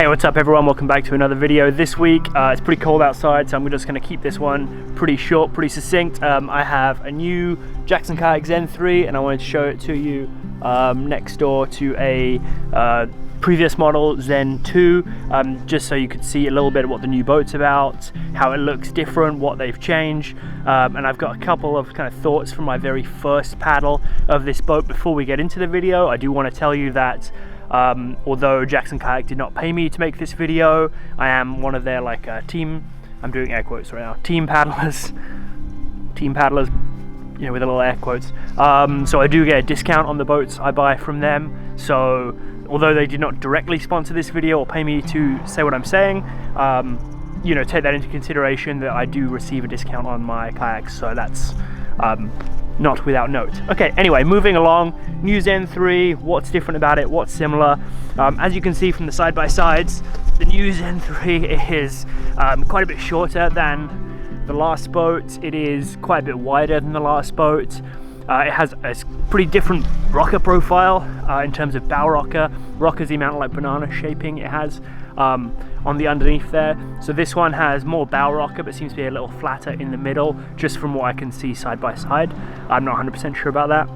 Hey, what's up everyone? Welcome back to another video. This week it's pretty cold outside, so I'm just going to keep this one pretty short, pretty succinct. I have a new Jackson Kayak Zen 3 and I wanted to show it to you next door to a previous model Zen 2, just so you could see a little bit of what the new boat's about, how it looks different, what they've changed, and I've got a couple of kind of thoughts from my very first paddle of this boat. Before we get into the video, I do want to tell you that although Jackson Kayak did not pay me to make this video, I am one of their team, I'm doing air quotes right now, team paddlers, you know, with a little air quotes. So I do get a discount on the boats I buy from them. So although they did not directly sponsor this video or pay me to say what I'm saying, you know, take that into consideration that I do receive a discount on my kayaks. So that's not without note. Okay, anyway, moving along, new Zen 3, what's different about it, what's similar? As you can see from the side-by-sides, the new Zen 3 is quite a bit shorter than the last boat. It is quite a bit wider than the last boat. It has a pretty different rocker profile in terms of bow rocker. Rocker's the amount of like banana shaping it has on the underneath there. So this one has more bow rocker, but seems to be a little flatter in the middle, just from what I can see side by side. I'm not 100% sure about that.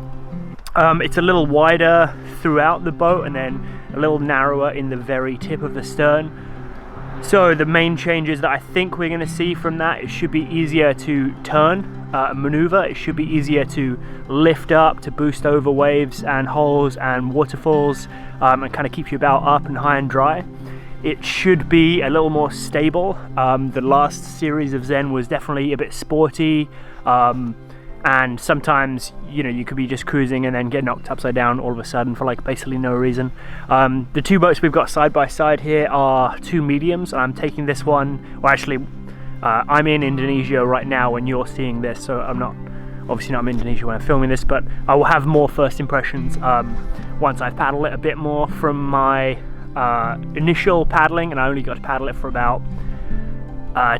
It's a little wider throughout the boat and then a little narrower in the very tip of the stern. So the main changes that I think we're going to see from that, it should be easier to turn and maneuver. It should be easier to lift up, to boost over waves and holes and waterfalls, and kind of keep your bow up and high and dry. It should be a little more stable. The last series of Zen was definitely a bit sporty, and sometimes, you know, you could be just cruising and then get knocked upside down all of a sudden for like basically no reason. The two boats we've got side by side here are two mediums. I'm taking this one, well actually I'm in Indonesia right now when you're seeing this, so I'm not, obviously not in Indonesia when I'm filming this, but I will have more first impressions once I've paddled it a bit more from my initial paddling, and I only got to paddle it for about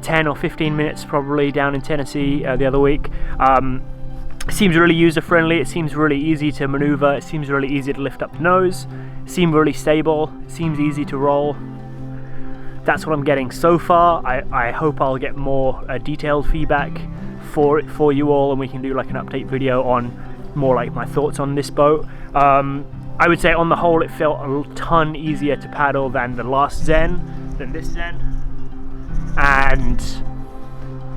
10 or 15 minutes probably down in Tennessee the other week. It seems really user-friendly, it seems really easy to maneuver, it seems really easy to lift up the nose, it seems really stable, it seems easy to roll. That's what I'm getting so far. I hope I'll get more detailed feedback for you all, and we can do like an update video on more like my thoughts on this boat. I would say on the whole it felt a ton easier to paddle than the last Zen, than this Zen. And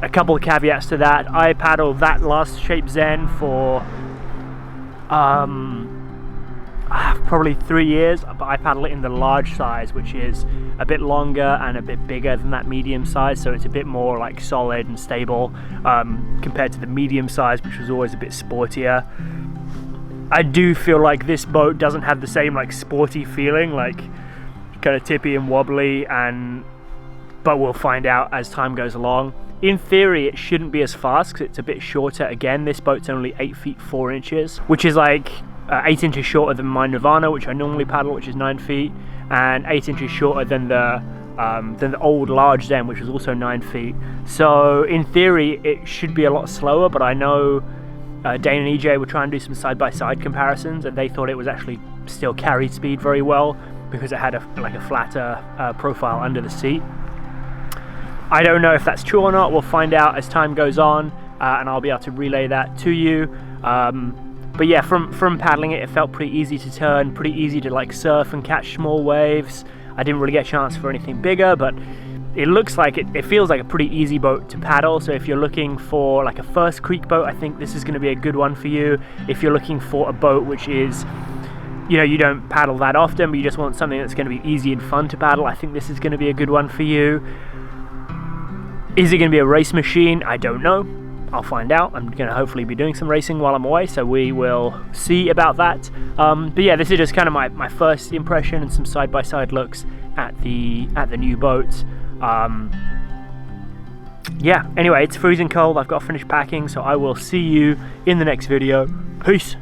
a couple of caveats to that. I paddled that last shape Zen for probably 3 years, but I paddle it in the large size, which is a bit longer and a bit bigger than that medium size, so it's a bit more like solid and stable compared to the medium size, which was always a bit sportier. I do feel like this boat doesn't have the same like sporty feeling, like kind of tippy and wobbly, but we'll find out as time goes along. In theory, it shouldn't be as fast because it's a bit shorter. Again, this boat's only 8 feet 4 inches, which is like 8 inches shorter than my Nirvana, which I normally paddle, which is 9 feet, and 8 inches shorter than the old large Zen, which was also 9 feet. So in theory, it should be a lot slower, but I know Dane and EJ were trying to do some side-by-side comparisons, and they thought it was actually still carried speed very well because it had a flatter profile under the seat. I don't know if that's true or not. We'll find out as time goes on, and I'll be able to relay that to you. But yeah, from paddling it, it felt pretty easy to turn, pretty easy to like surf and catch small waves. I didn't really get a chance for anything bigger, but it looks like it feels like a pretty easy boat to paddle. So if you're looking for like a first creek boat, I think this is going to be a good one for you. If you're looking for a boat which is, you know, you don't paddle that often, but you just want something that's going to be easy and fun to paddle, I think this is going to be a good one for you. Is it going to be a race machine? I don't know. I'll find out. I'm going to hopefully be doing some racing while I'm away, so we will see about that. But yeah, this is just kind of my first impression and some side-by-side looks at the new boat. Yeah, anyway, it's freezing cold. I've got to finish packing, so I will see you in the next video. Peace.